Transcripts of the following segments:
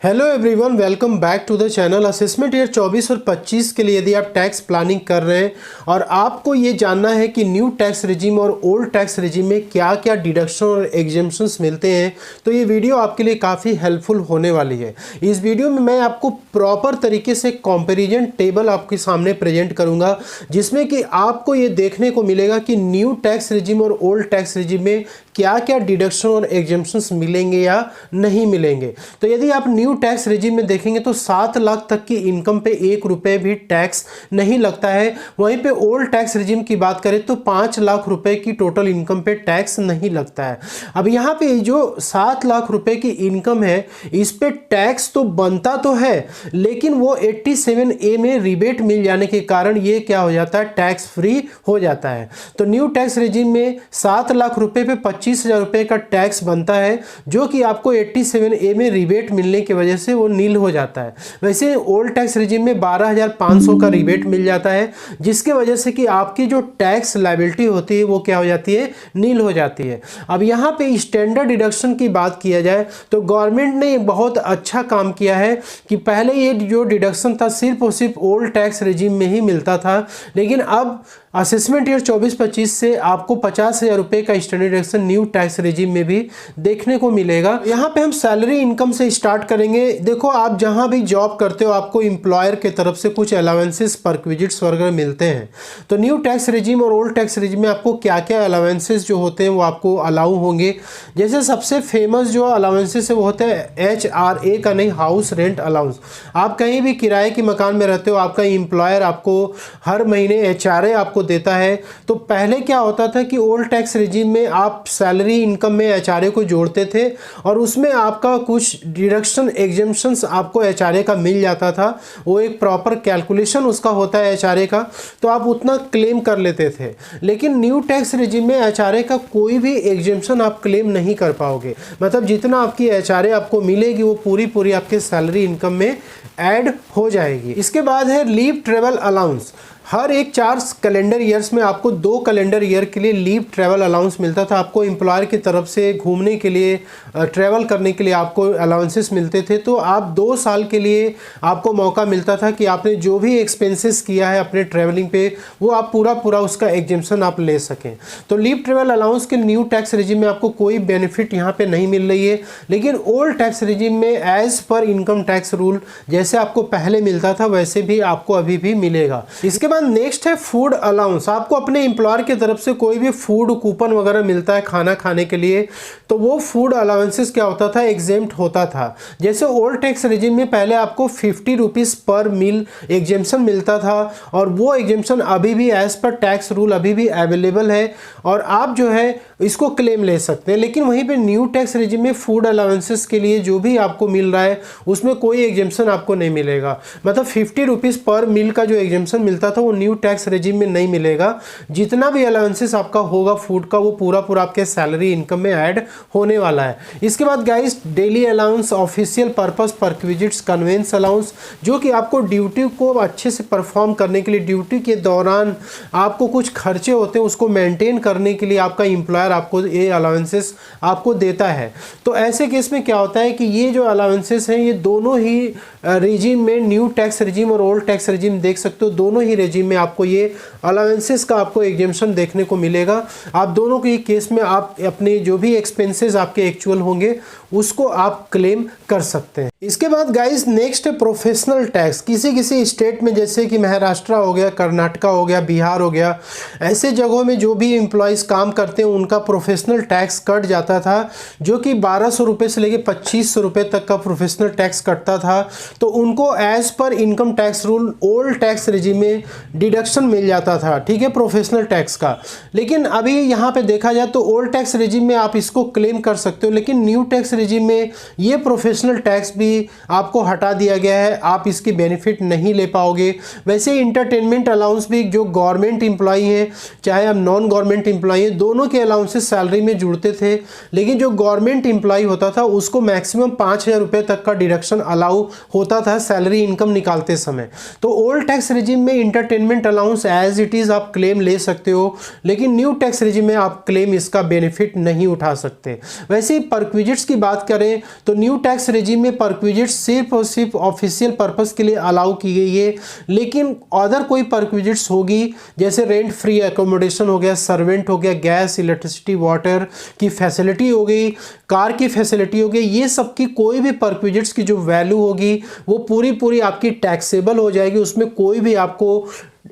Hello everyone, welcome back to the channel. Assessment year 24 और 25 के लिए यदि आप टैक्स प्लानिंग कर रहे हैं और आपको ये जानना है कि न्यू टैक्स रिजीम और ओल्ड टैक्स रिजीम में क्या क्या डिडक्शन और एग्जेम्पशंस मिलते हैं, तो ये वीडियो आपके लिए काफ़ी हेल्पफुल होने वाली है। इस वीडियो में मैं आपको प्रॉपर तरीके से कंपैरिजन टेबल आपके सामने प्रेजेंट करूँगा, जिसमें कि आपको ये देखने को मिलेगा कि न्यू टैक्स रिजीम और ओल्ड टैक्स रिजीम में क्या क्या डिडक्शन और एग्जेम्पशंस मिलेंगे या नहीं मिलेंगे। तो यदि आप न्यू टैक्स रिजीम में देखेंगे तो 7 लाख तक की इनकम पे 1 रुपये भी टैक्स नहीं लगता है। वहीं पे ओल्ड टैक्स रिजीम की बात करें तो 5 लाख रुपए की टोटल इनकम पे टैक्स नहीं लगता है। अब यहाँ पे जो 7 लाख रुपए की इनकम है, इस पे टैक्स तो बनता तो है, लेकिन वो 87A में रिबेट मिल जाने के कारण ये क्या हो जाता है, टैक्स फ्री हो जाता है। तो न्यू टैक्स रिजीम में 7 लाख रुपए पे 25,000 रुपए का टैक्स बनता है, जो कि आपको 87A में रिबेट मिलने की वजह से वो नील हो जाता है। वैसे ओल्ड टैक्स रिजीम में 12,500 का रिबेट मिल जाता है, जिसके वजह से कि आपकी जो टैक्स लायबिलिटी होती है वो क्या हो जाती है, नील हो जाती है। अब यहाँ पे स्टैंडर्ड डिडक्शन की बात किया जाए तो गवर्नमेंट ने बहुत अच्छा काम किया है कि पहले ये जो डिडक्शन था सिर्फ और सिर्फ ओल्ड टैक्स रिजीम में ही मिलता था, लेकिन अब असेसमेंट ईयर 24-25 से आपको 50,000 रुपए का standard deduction new tax regime में भी देखने को मिलेगा। यहाँ पे हम सैलरी इनकम से स्टार्ट करेंगे। देखो, आप जहाँ भी जॉब करते हो आपको एम्प्लॉयर के तरफ से कुछ अलाउंसेस परक्विजिट्स वगैरह मिलते हैं। तो न्यू टैक्स रिजीम और ओल्ड टैक्स रिजीम में आपको क्या क्या अलाउंसेस जो होते हैं वो आपको अलाउ होंगे। जैसे सबसे फेमस जो अलाउंसेस है वो होते हैं HRA का, नहीं, हाउस रेंट अलाउंस। आप कहीं भी किराए के मकान में रहते हो, आपका एम्प्लॉयर आपको हर महीने HRA आपको देता है। तो पहले क्या होता था कि ओल्ड टैक्स रिजीम में आप सैलरी इनकम में HRA को जोड़ते थे और उसमें आपका कुछ डिडक्शन एग्जेम्पशंस आपको HRA का मिल जाता था। वो एक प्रॉपर कैलकुलेशन उसका होता है HRA का, तो आप उतना क्लेम कर लेते थे। लेकिन न्यू टैक्स रिजीम में HRA का कोई भी एग्जेम्पशन आप क्लेम नहीं कर पाओगे। मतलब जितना आपकी HRA आपको मिलेगी वो पूरी आपके सैलरी इनकम में ऐड हो जाएगी। इसके बाद है लीव ट्रेवल अलाउंस। हर एक 4 कैलेंडर ईयर्स में आपको 2 कैलेंडर ईयर के लिए लीव ट्रैवल अलाउंस मिलता था। आपको एम्प्लॉयर की तरफ से घूमने के लिए, ट्रैवल करने के लिए आपको अलाउंसेस मिलते थे। तो आप 2 साल के लिए आपको मौका मिलता था कि आपने जो भी एक्सपेंसेस किया है अपने ट्रैवलिंग पे, वो आप पूरा उसका एग्जेम्पशन आप ले सकें। तो लीव ट्रैवल अलाउंस के न्यू टैक्स रिजीम में आपको कोई बेनिफिट यहाँ पे नहीं मिल रही है, लेकिन ओल्ड टैक्स रिजीम में एज पर इनकम टैक्स रूल जैसे आपको पहले मिलता था वैसे भी आपको अभी भी मिलेगा। इसके बाद नेक्स्ट है फूड अलाउंस। आपको अपने एम्प्लॉयर की तरफ से कोई भी फूड कूपन वगैरह मिलता है खाना खाने के लिए, तो वो फूड अलाउंसेस क्या होता था, एग्जेम्प्ट होता था। जैसे ओल्ड टैक्स रिजीम में पहले आपको 50 रुपीज़ पर मील एग्जेम्पशन मिलता था, और वो एग्जेम्पशन अभी भी एज पर टैक्स रूल अभी भी अवेलेबल है और आप जो है इसको क्लेम ले सकते हैं। लेकिन वहीं पे न्यू टैक्स रिजीम में फूड अलाउंसेस के लिए जो भी आपको मिल रहा है उसमें कोई एग्जेम्पशन आपको नहीं मिलेगा। मतलब 50 रुपीज़ पर मील का जो एग्जेम्पशन मिलता था वो न्यू टैक्स रिजीम में नहीं मिलेगा। जितना भी अलाउंसेस आपका होगा फूड का वो पूरा आपके सैलरी इनकम में ऐड होने वाला है। इसके बाद guys daily allowance, official purpose perquisites, convince allowance, जो कि आपको ड्यूटी को अच्छे से परफॉर्म करने के लिए, ड्यूटी के दौरान आपको कुछ खर्चे होते हैं उसको मेंटेन करने के लिए आपका एम्प्लॉयर आपको ये अलाउंसेस आपको देता है। तो ऐसे केस में क्या होता है कि ये जो अलाउंसेस हैं ये दोनों ही रिजीम में, न्यू टैक्स रिजीम और ओल्ड टैक्स रिजीम देख सकते हो, दोनों ही रिजीम में आपको ये अलाउंसेस का आपको एग्जेम्पशन देखने को मिलेगा। आप दोनों के केस में आप अपने जो भी एक्सपेंसेस आपके एक्चुअल होंगे उसको आप क्लेम कर सकते हैं। इसके बाद गाइस नेक्स्ट है प्रोफेशनल टैक्स। किसी स्टेट में जैसे कि महाराष्ट्र हो गया, कर्नाटका हो गया, बिहार हो गया, ऐसे जगहों में जो भी एम्प्लॉयज़ काम करते हैं उनका प्रोफेशनल टैक्स कट जाता था, जो कि 1200 रुपये से लेकर 2500 रुपये तक का प्रोफेशनल टैक्स कटता था। तो उनको एज पर income tax rule old tax regime में डिडक्शन मिल जाता था, ठीक है, प्रोफेशनल टैक्स का। लेकिन अभी यहाँ पे देखा जाए तो ओल्ड टैक्स रिजीम में आप इसको क्लेम कर सकते हो, लेकिन न्यू टैक्स रिजीम में ये प्रोफेशनल टैक्स भी आपको हटा दिया गया है, आप इसकी बेनिफिट नहीं ले पाओगे। वैसे इंटरटेनमेंट अलाउंस भी, जो गवर्नमेंट एम्प्लॉई हैं चाहे आप नॉन गवर्नमेंट एम्प्लॉई हैं, दोनों के अलाउंसेस सैलरी में जुड़ते थे, लेकिन जो गवर्नमेंट एम्प्लॉई होता था उसको मैक्सिमम 5,000 रुपये तक का डिडक्शन अलाउ होता था सैलरी इनकम निकालते समय। तो ओल्ड टैक्स रिजिम में entertainment allowance as it is आप क्लेम ले सकते हो, लेकिन न्यू टैक्स रिजिम में आप क्लेम इसका बेनिफिट नहीं उठा सकते। वैसे ही परक्विजिट्स की बात करें तो न्यू टैक्स रिजिम में परक्विजिट्स सिर्फ और सिर्फ ऑफिशियल पर्पस के लिए अलाउ की गई है, लेकिन अदर कोई परक्विजिट्स होगी जैसे रेंट फ्री एकोमोडेशन हो गया, सर्वेंट हो गया, गैस इलेक्ट्रिसिटी वाटर की फैसिलिटी हो गई, कार की फैसिलिटी हो गई, ये सब की कोई भी परक्विजिट्स की जो वैल्यू होगी वो पूरी आपकी टैक्सेबल हो जाएगी। उसमें कोई भी आपको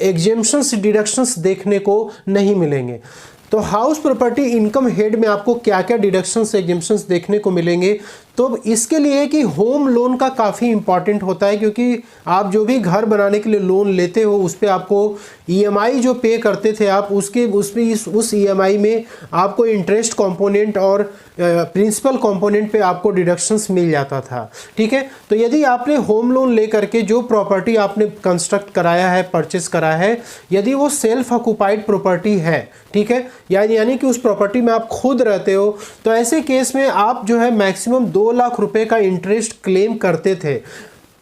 एग्जेम्पशंस डिडक्शंस देखने को नहीं मिलेंगे। तो हाउस प्रॉपर्टी इनकम हेड में आपको क्या क्या डिडक्शंस एग्जेम्पशंस देखने को मिलेंगे, तो इसके लिए कि होम लोन का काफ़ी इंपॉर्टेंट होता है, क्योंकि आप जो भी घर बनाने के लिए लोन लेते हो उस पर आपको ईएमआई जो पे करते थे आप उस ईएमआई में आपको इंटरेस्ट कंपोनेंट और प्रिंसिपल कंपोनेंट पे आपको डिडक्शंस मिल जाता था। ठीक है, तो यदि आपने होम लोन ले करके जो प्रॉपर्टी आपने कंस्ट्रक्ट कराया है, परचेस करा है, यदि वो सेल्फ ऑक्युपाइड प्रॉपर्टी है, ठीक है, यानी कि उस प्रॉपर्टी में आप खुद रहते हो, तो ऐसे केस में आप जो है मैक्सिमम 2 लाख रुपए का इंटरेस्ट क्लेम करते थे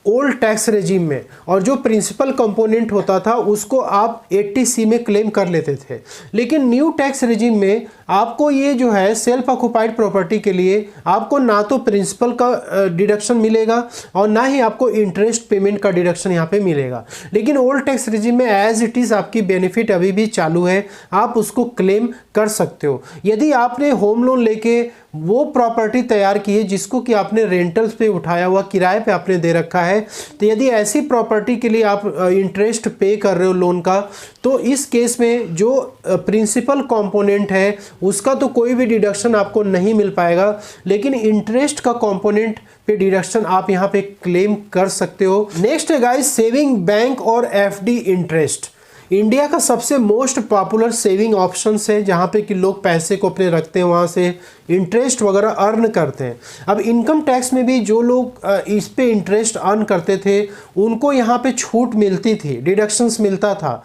ओल्ड टैक्स रेजिम में, और जो प्रिंसिपल कंपोनेंट होता था उसको आप 80C में क्लेम कर लेते थे। लेकिन न्यू टैक्स रेजिम में आपको ये जो है सेल्फ ऑक्युपाइड प्रॉपर्टी के लिए आपको ना तो प्रिंसिपल का डिडक्शन मिलेगा और ना ही आपको इंटरेस्ट पेमेंट का डिडक्शन यहाँ पे मिलेगा। लेकिन ओल्ड टैक्स रेजिम में एज इट इज़ आपकी बेनिफिट अभी भी चालू है, आप उसको क्लेम कर सकते हो। यदि आपने होम लोन लेके वो प्रॉपर्टी तैयार की है जिसको कि आपने रेंटल्स पे उठाया हुआ, किराए पे आपने दे रखा है, तो यदि ऐसी प्रॉपर्टी के लिए आप इंटरेस्ट पे कर रहे हो लोन का, तो इस केस में जो प्रिंसिपल कंपोनेंट है उसका तो कोई भी डिडक्शन आपको नहीं मिल पाएगा, लेकिन इंटरेस्ट का कंपोनेंट पे डिडक्शन आप यहाँ पे क्लेम कर सकते हो। नेक्स्ट है गाइस सेविंग बैंक और एफडी इंटरेस्ट। इंडिया का सबसे मोस्ट पॉपुलर सेविंग ऑप्शंस है जहाँ पे कि लोग पैसे को अपने रखते हैं, वहाँ से इंटरेस्ट वगैरह अर्न करते हैं। अब इनकम टैक्स में भी जो लोग इस पे इंटरेस्ट अर्न करते थे उनको यहाँ पे छूट मिलती थी, डिडक्शंस मिलता था।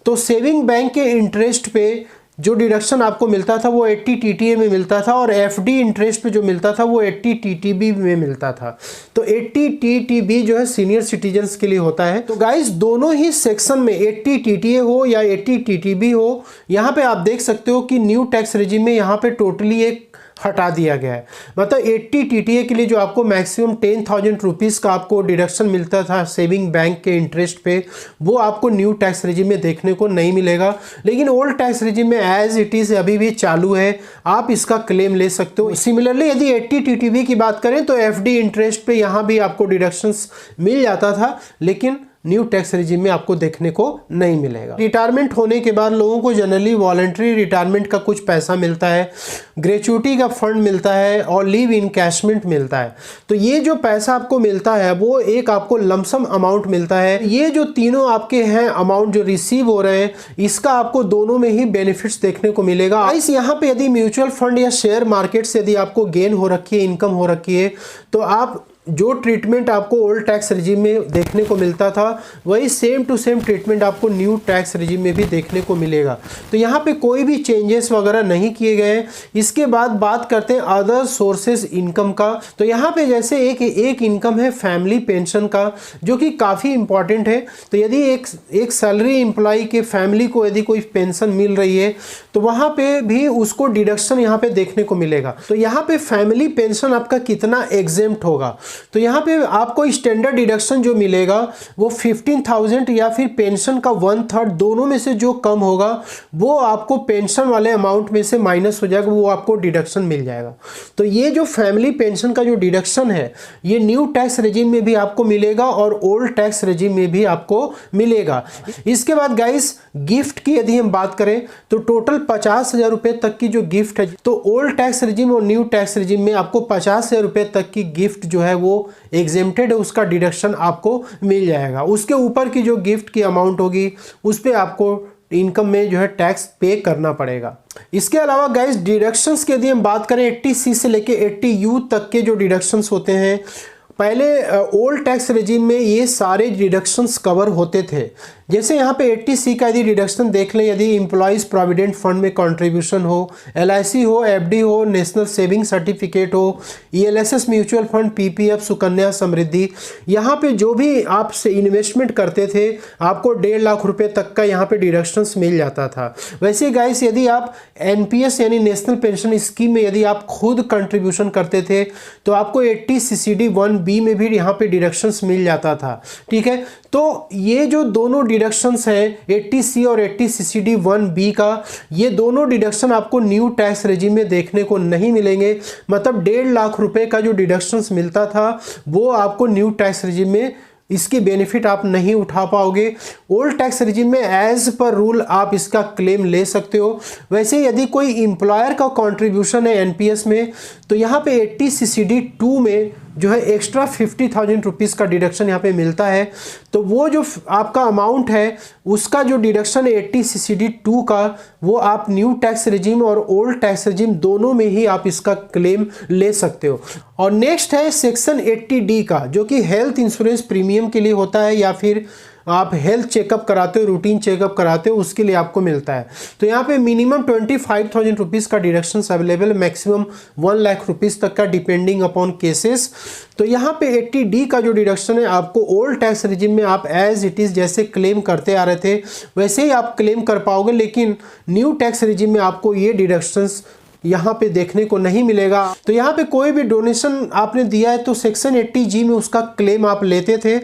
तो सेविंग बैंक के इंटरेस्ट पे जो डिडक्शन आपको मिलता था वो 80 TTA में मिलता था, और एफडी इंटरेस्ट पे जो मिलता था वो 80 TTB में मिलता था। तो 80 TTB जो है सीनियर सिटीजन्स के लिए होता है। तो गाइस दोनों ही सेक्शन में 80 TTA हो या 80 TTB हो, यहाँ पे आप देख सकते हो कि न्यू टैक्स रेजिम में यहाँ पे टोटली एक हटा दिया गया है। मतलब 80 TTA के लिए जो आपको मैक्सिमम 10,000 रुपीज़ का आपको डिडक्शन मिलता था सेविंग बैंक के इंटरेस्ट पे, वो आपको न्यू टैक्स रेजिम में देखने को नहीं मिलेगा। लेकिन ओल्ड टैक्स रेजिम में एज इट इज़ अभी भी चालू है, आप इसका क्लेम ले सकते हो। सिमिलरली यदि 80 TTB की बात करें तो एफडी इंटरेस्ट पे यहाँ भी आपको डिडक्शंस मिल जाता था, लेकिन न्यू टैक्स रेजिम में आपको देखने को नहीं मिलेगा। रिटायरमेंट होने के बाद लोगों को जनरली वॉलंटरी रिटायरमेंट का कुछ पैसा मिलता है, ग्रेचुइटी का फंड मिलता है और लीव इनकैशमेंट मिलता है। तो ये जो पैसा आपको मिलता है वो एक आपको लमसम अमाउंट मिलता है। ये जो तीनों आपके हैं अमाउंट जो रिसीव हो रहे हैं, इसका आपको दोनों में ही बेनिफिट्स देखने को मिलेगा। इस यहाँ पे यदि म्यूचुअल फंड या शेयर मार्केट से यदि आपको गेन हो रखी है, इनकम हो रखी है, तो आप जो ट्रीटमेंट आपको ओल्ड टैक्स रेजिम में देखने को मिलता था वही सेम टू सेम ट्रीटमेंट आपको न्यू टैक्स रेजिम में भी देखने को मिलेगा। तो यहाँ पे कोई भी चेंजेस वगैरह नहीं किए गए। इसके बाद बात करते हैं अदर सोर्सेज इनकम का। तो यहाँ पे जैसे एक इनकम है फैमिली पेंशन का, जो कि काफ़ी इंपॉर्टेंट है। तो यदि एक सैलरी एम्प्लॉय के फैमिली को यदि कोई पेंशन मिल रही है तो वहाँ पे भी उसको डिडक्शन यहाँ पे देखने को मिलेगा। तो यहाँ पे फैमिली पेंशन आपका कितना एग्जेम्प्ट होगा, तो यहाँ पे आपको स्टैंडर्ड डिडक्शन जो मिलेगा वो 15,000 या फिर पेंशन का 1/3 दोनों में से जो कम होगा वो आपको पेंशन वाले अमाउंट में से माइनस हो जाएगा, वो आपको डिडक्शन मिल जाएगा। तो ये जो फैमिली पेंशन का जो डिडक्शन है ये न्यू टैक्स रेजिम में भी आपको मिलेगा और ओल्ड टैक्स रेजिम में भी आपको मिलेगा। इसके बाद गाइस गिफ्ट की यदि हम बात करें तो टोटल 50,000 रुपये तक की जो गिफ्ट है, तो ओल्ड टैक्स रेजिम और न्यू टैक्स रेजिम में आपको 50,000 रुपये तक की गिफ्ट जो है वो एग्जेम्प्टेड है, उसका डिडक्शन आपको मिल जाएगा। उसके ऊपर की जो गिफ्ट की अमाउंट होगी उस पर आपको इनकम में जो है टैक्स पे करना पड़ेगा। इसके अलावा गाइस डिडक्शंस की यदि हम बात करें 80C से लेके 80U तक के जो डिडक्शंस होते हैं, पहले ओल्ड टैक्स रेजिम में ये सारे डिडक्शंस कवर होते थे। जैसे यहाँ पे 80C का यदि डिडक्शन देख लें, यदि एम्प्लॉयज़ प्रोविडेंट फंड में कंट्रीब्यूशन हो, LIC हो, FD हो, नेशनल सेविंग सर्टिफिकेट हो, ELSS mutual fund, PPF, Sukanya Samriddhi, यहाँ पे जो भी आप से इन्वेस्टमेंट करते थे आपको 1.5 लाख रुपए तक का यहाँ पे डिडक्शंस मिल जाता था। वैसे गाइस यदि आप NPS यानी नेशनल पेंशन स्कीम में यदि आप खुद कंट्रीब्यूशन करते थे तो आपको 80 CCD 1B में भी यहाँ पे डिडक्शंस मिल जाता था। ठीक है, तो ये जो दोनों डिडक्शंस हैं 80C और 80 CCD 1B का, ये दोनों डिडक्शन आपको न्यू टैक्स रेजिम में देखने को नहीं मिलेंगे। मतलब 1.5 लाख रुपए का जो डिडक्शंस मिलता था वो आपको न्यू टैक्स रेजिम में इसकी बेनिफिट आप नहीं उठा पाओगे। ओल्ड टैक्स रेजिम में एज पर रूल आप इसका क्लेम ले सकते हो। वैसे यदि कोई एम्प्लॉयर का कंट्रीब्यूशन है NPS में तो यहाँ पे 80 CCD 2 में जो है एक्स्ट्रा 50,000 रुपीज़ का डिडक्शन यहाँ पे मिलता है। तो वो जो आपका अमाउंट है उसका जो डिडक्शन है 80 CCD 2 का, वो आप न्यू टैक्स रेजिम और ओल्ड टैक्स रेजिम दोनों में ही आप इसका क्लेम ले सकते हो। और नेक्स्ट है सेक्शन 80D का, जो कि हेल्थ इंश्योरेंस प्रीमियम के लिए होता है या फिर आप हेल्थ चेकअप कराते हो, रूटीन चेकअप कराते हो, उसके लिए आपको मिलता है। तो यहाँ पे मिनिमम 25,000 रुपीज़ का deduction available, maximum 1 lakh rupees तक का डिपेंडिंग अपॉन केसेस। तो यहाँ पे 80D का जो डिडक्शन है आपको ओल्ड टैक्स रेजिम में आप एज इट इज़ जैसे क्लेम करते आ रहे थे वैसे ही आप क्लेम कर पाओगे, लेकिन न्यू टैक्स रेजिम में आपको ये डिडक्शंस यहाँ पे देखने को नहीं मिलेगा। तो यहाँ पे कोई भी डोनेशन आपने दिया है तो सेक्शन 80G में उसका क्लेम आप लेते थे,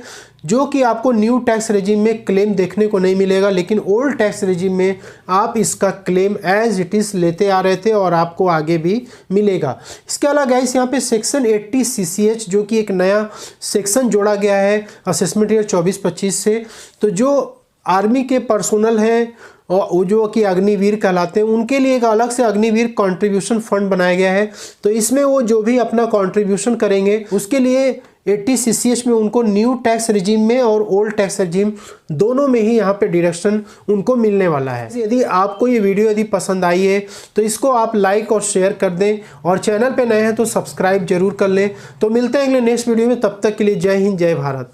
जो कि आपको न्यू टैक्स रेजिम में क्लेम देखने को नहीं मिलेगा। लेकिन ओल्ड टैक्स रेजिम में आप इसका क्लेम एज इट इज़ लेते आ रहे थे और आपको आगे भी मिलेगा। इसके अलावा गाइस यहाँ पे सेक्शन 80 CCH जो कि एक नया सेक्शन जोड़ा गया है असेसमेंट ईयर 24-25 से। तो जो आर्मी के पर्सोनल हैं और जो कि अग्निवीर कहलाते हैं उनके लिए एक अलग से अग्निवीर कंट्रीब्यूशन फंड बनाया गया है। तो इसमें वो जो भी अपना कंट्रीब्यूशन करेंगे उसके लिए 80 CCH में उनको न्यू टैक्स रेजिम में और ओल्ड टैक्स रेजिम दोनों में ही यहाँ पे डिडक्शन उनको मिलने वाला है। यदि आपको ये वीडियो यदि पसंद आई है तो इसको आप लाइक और शेयर कर दें, और चैनल पे नए हैं तो सब्सक्राइब जरूर कर लें। तो मिलते हैं अगले नेक्स्ट वीडियो में, तब तक के लिए जय हिंद, जय भारत।